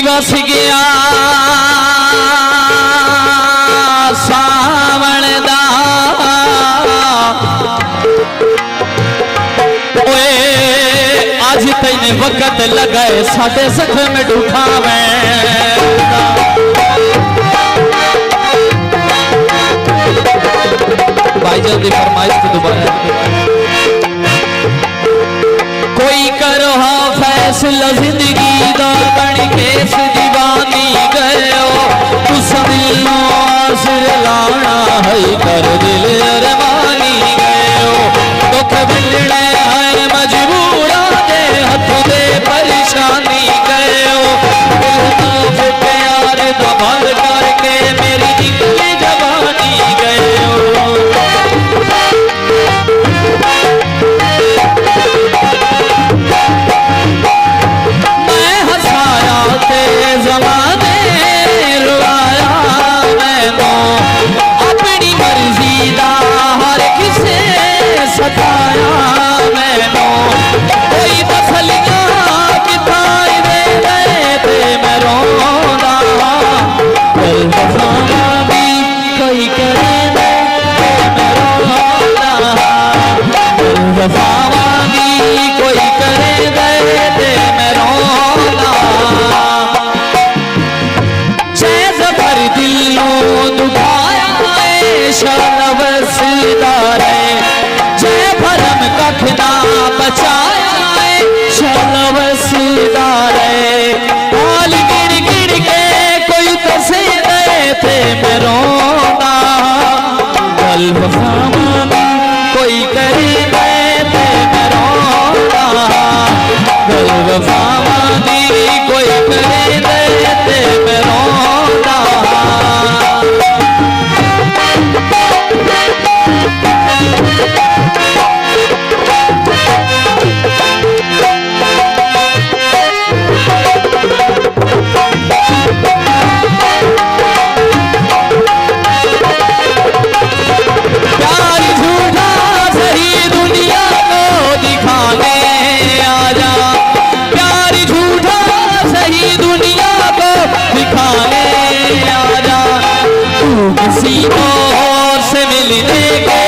बस गया सावण दा ओए आज तैने वक्त लगाए साडे सख में डुठावे भाईजान की फरमाइश तो दोबारा कोई करो हाँ फैसला जिंदगी दा बन केस दीवानी गयो तू दिलों आसर लाना है कर दिल अरमानी गयो दुख मिलने है मजबूरा दे हथ दे परेशानी गयो दिल प्यार दा भर करके मेरी निकली जवानी गयो कोई करे कोई करे दे मैं रोना किसी और से मिलने के